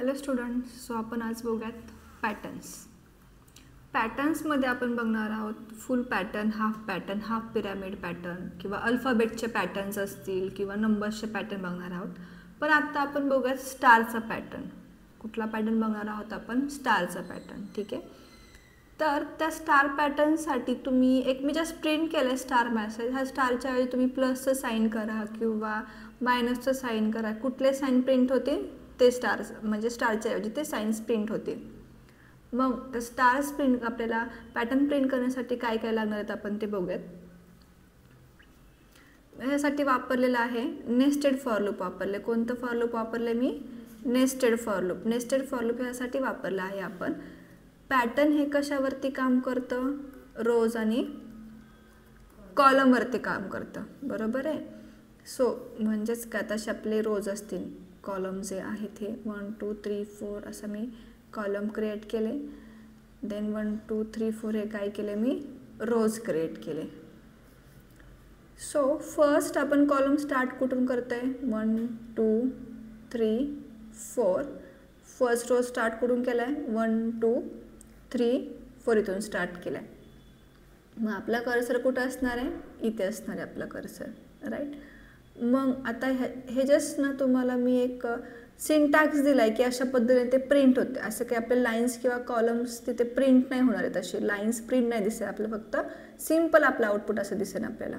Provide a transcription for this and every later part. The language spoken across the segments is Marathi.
हॅलो स्टुडंट्स, सो आपण आज बघूयात पॅटर्न्समध्ये आपण बघणार आहोत फुल पॅटर्न, हाफ पिरॅमिड पॅटर्न किंवा अल्फाबेटचे पॅटर्न्स असतील किंवा नंबर्सचे पॅटर्न बघणार आहोत. पण आता आपण बघूयात स्टारचा पॅटर्न. कुठला पॅटर्न बघणार आहोत आपण? स्टारचा पॅटर्न. ठीक आहे. तर त्या स्टार पॅटर्नसाठी तुम्ही मी जस्ट प्रिंट केलं आहे स्टार मॅसेज. ह्या स्टारच्या ऐवजी तुम्ही प्लसचं साईन करा किंवा मायनसचं साईन करा. कुठले साईन प्रिंट होतील ते स्टार्स, म्हणजे स्टारच्या ऐवजी ते साईन्स प्रिंट होतील. मग त्या स्टार्स प्रिंट आपल्याला पॅटर्न प्रिंट करण्यासाठी काय काय लागणार आहेत आपण ते बघूयात. ह्यासाठी वापरलेलं आहे नेस्टेड फॉर लूप वापरले. कोणतं फॉर लूप वापरले मी? Nested for loop. Nested for loop ह्यासाठी वापरलं आहे आपण. पॅटर्न हे कशावरती काम करतं? रोज आणि कॉलमवरती काम करतं. बरोबर आहे. सो म्हणजेच काय, तसे आपले रोज असतील, कॉलम जे आहेत हे 1 2 3 4 असं मी कॉलम क्रिएट केले. देन 1 2 3 4 हे काय केले मी? रोज क्रिएट केले. सो फर्स्ट आपण कॉलम स्टार्ट कुठून करतोय? 1 2 3 4. फर्स्ट रोज स्टार्ट कुठून केला आहे? 1 2 3 4 इथून स्टार्ट केला आहे. मग आपला कर्सर कुठं असणार आहे? इथे असणार आहे आपला कर्सर, राईट. मग आता हे जस्ट ना तुम्हाला मी एक सिंटॅक्स दिला आहे की अशा पद्धतीने ते प्रिंट होते. असं काही आपले लाईन्स किंवा कॉलम्स तिथे प्रिंट नाही होणार आहेत. असे लाईन्स प्रिंट नाही दिसेल आपल्याला, फक्त सिम्पल आपलं आउटपुट असं दिसेल आपल्याला,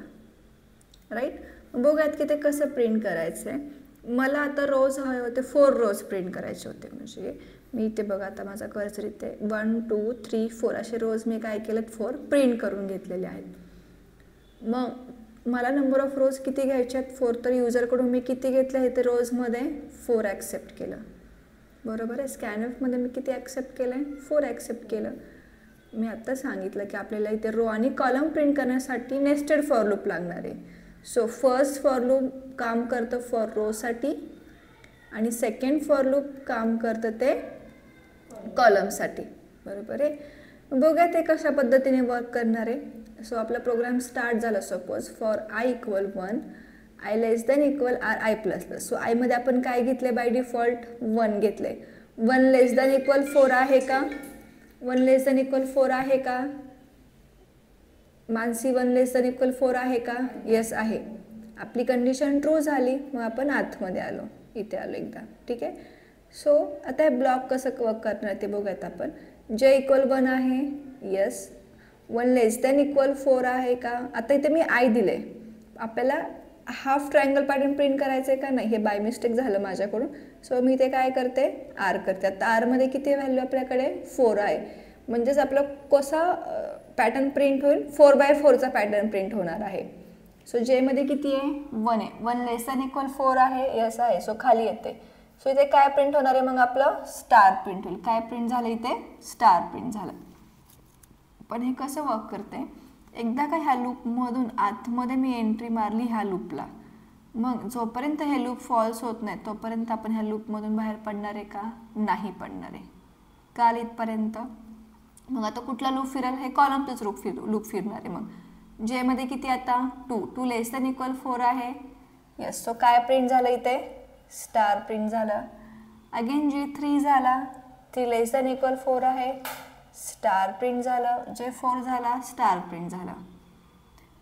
राईट. बघूयात की ते कसं प्रिंट करायचं आहे. मला आता रोज हवे होते 4 रोज प्रिंट करायचे होते. म्हणजे मी इथे बघा, आता माझा कर्सर इथे 1 2 3 4 असे रोज मी काय केलेत? 4 प्रिंट करून घेतलेले आहेत. मग मला नंबर ऑफ रोज किती घ्यायचे आहेत? 4. तर युजरकडून मी किती घेतलं आहे ते रोजमध्ये? 4 ॲक्सेप्ट केलं. बरोबर आहे. स्कॅनएफमध्ये मी किती ॲक्सेप्ट केलं आहे? 4 ॲक्सेप्ट केलं. मी आत्ता सांगितलं की आपल्याला इथे रो आणि कॉलम प्रिंट करण्यासाठी नेस्टेड फॉर लूप लागणार आहे. सो फर्स्ट फॉर लूप काम करतं फॉर रोसाठी आणि सेकंड फॉर लूप काम करतं ते कॉलमसाठी. बरोबर आहे. बघूया ते कशा पद्धतीने वर्क करणार आहे. सो आपला प्रोग्राम स्टार्ट झाला. Suppose for I equal 1, I less than equal R I plus plus. So आयमध्ये आपण काय घेतले? बाय डिफॉल्ट 1 घेतले. 1 लेस दॅन इक्वल 4 आहे का? 1 लेस दॅन इक्वल 4 आहे का? मानसी 1 लेस दॅन इक्वल 4 आहे का? येस आहे. आपली कंडिशन ट्रू झाली. मग आपण आतमध्ये आलो, इथे आलो एकदा. ठीक आहे. सो आता हे ब्लॉक कसं वर्क करणार ते बघूयात आपण. जे इक्वल 1 आहे, येस. 1 लेस दॅन इक्वल 4 आहे का? आता इथे मी आय दिले. आपल्याला हाफ ट्रायंगल पॅटर्न प्रिंट करायचं आहे का? नाही, हे बाय मिस्टेक झालं माझ्याकडून. सो मी इथे काय करते? आर करते. आता आरमध्ये किती व्हॅल्यू आपल्याकडे? 4 आहे. म्हणजेच आपलं कसा पॅटर्न प्रिंट होईल? 4x4चा पॅटर्न प्रिंट होणार आहे. सो जेमध्ये किती आहे? 1 आहे. 1 लेस दॅन इक्वल 4 आहे, येस आहे. सो खाली येते. सो इथे काय प्रिंट होणार आहे? मग आपलं स्टार प्रिंट होईल. काय प्रिंट झालं इथे? स्टार प्रिंट झालं. पण हे कसं वर्क करते? एकदा का ह्या लूपमधून आतमध्ये मी एंट्री मारली ह्या लूपला, मग जोपर्यंत हे लूप फॉल्स होत नाही तोपर्यंत आपण ह्या लूपमधून बाहेर पडणार आहे का? नाही पडणार आहे. काल इथपर्यंत. मग आता कुठला लूप फिरेल? हे कॉलमचंच लूप फिरणार आहे. मग जेमध्ये किती आता? 2 लेस दॅन इक्वल 4 आहे, येस. सो काय प्रिंट झालं इथे? स्टार प्रिंट झालं. अगेन जे 3 झाला, 3 लेस दॅन इक्वल 4 आहे, स्टार प्रिंट झालं. जे 4 झाला, स्टार प्रिंट झाला.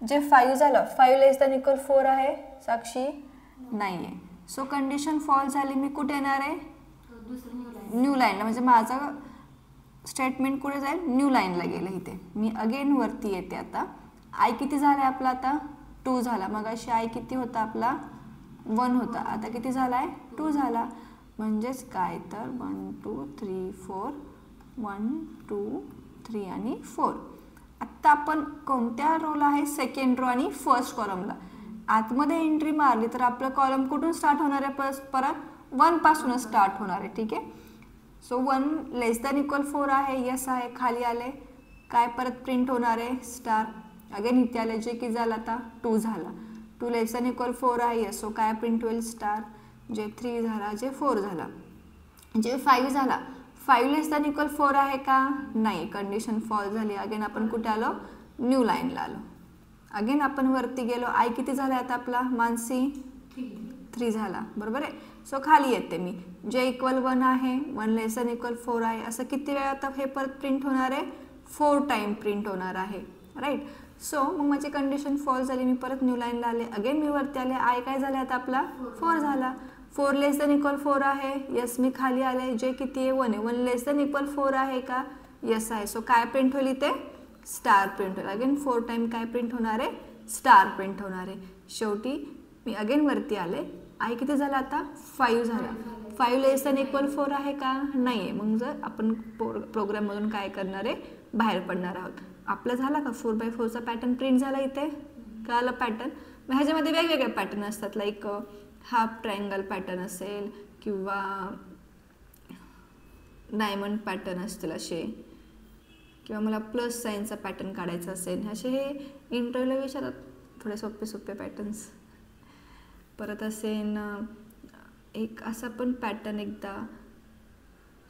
जे 5 झालं, 5 लेस दॅन इक्वल 4 आहे, साक्षी नाही आहे. सो कंडिशन फॉल्स झाली. मी कुठे येणार आहे? न्यू लाईनला. म्हणजे माझं स्टेटमेंट कुठे जाईल? न्यू लाईनला गेलं इथे. मी अगेन वरती येते. आता आय किती झाला आपला? आता 2 झाला. मग अशी आय किती होता आपला? 1 होता. आता किती झाला आहे? 2 झाला. म्हणजेच काय तर 1 2 3 4, 1 2 3 आणि 4. आत्ता आपण कोणत्या रोला आहे? सेकंड रो आणि फर्स्ट कॉलमला. आतमध्ये एंट्री मारली तर आपलं कॉलम कुठून स्टार्ट होणार आहे? परत 1 पासूनच स्टार्ट होणार आहे. ठीक आहे. सो 1 लेस दॅन इक्वल 4 आहे, येस आहे. खाली आले. काय परत प्रिंट होणार आहे? स्टार. अगेन इथे आले. जे की झालं आता 2 झाला. 2 लेस दॅन इक्वल 4 आहे, येस. सो काय प्रिंट होईल? स्टार. जे 3 झाला, जे 4 झाला, जे 5 झाला. 5 लेस दॅन इक्वल 4 आहे का? नाही. कंडिशन फॉल्स झाली. अगेन आपण कुठे आलो? न्यू लाईनला आलो. अगेन आपण वरती गेलो. आय किती झाला आता आपला? मानसी 3 झाला. बरोबर आहे. सो खाली येते मी, जे इक्वल 1 आहे, 1 लेस दॅन इक्वल 4 आहे, असं किती वेळा आता हे परत प्रिंट होणार आहे, 4 टाईम प्रिंट होणार आहे, राईट. सो मग माझी कंडिशन फॉल्स झाली, मी परत न्यू लाईनला आले, अगेन मी वरती आले, आय काय झालं आता आपला 4 झाला. 4 लेस दॅन इक्वल 4 आहे, यस मी खाली आले, जे किती आहे 1 आहे, 1 लेस दॅन इक्वल 4 आहे का, यस आहे. सो काय प्रिंट होईल इथे, स्टार प्रिंट होईल. अगेन 4 टाईम काय प्रिंट होणार आहे, स्टार प्रिंट होणार आहे. शेवटी मी अगेन वरती आले, आय किती झाला आता 5 झाला. 5 लेस दॅन इक्वल 4 आहे का, नाही आहे. मग जर आपण प्रोग्राममधून काय करणार आहे, बाहेर पडणार आहोत. आपलं झाला का 4x4चा पॅटर्न प्रिंट झाला इथे, कळालं पॅटर्न. मग ह्याच्यामध्ये वेगवेगळे पॅटर्न असतात, लाईक हाफ ट्रायंगल पॅटर्न असेल किंवा डायमंड पॅटर्न असतील असे, किंवा मला प्लस साईनचा पॅटर्न काढायचा असेल, असे हे इंटरव्ह्यूला विचारतात थोडे सोपे सोपे पॅटर्न्स. परत असेल एक असा पण पॅटर्न एकदा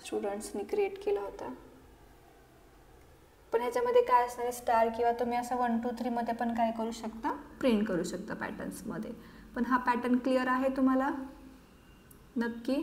स्टुडंट्सनी क्रिएट केला होता, पण ह्याच्यामध्ये काय असणार, स्टार किंवा तुम्ही असं 1 2 3 मध्ये पण काय करू शकता, प्रिंट करू शकता पॅटर्न्समध्ये. पण हा पॅटर्न क्लिअर आहे तुम्हाला नक्की.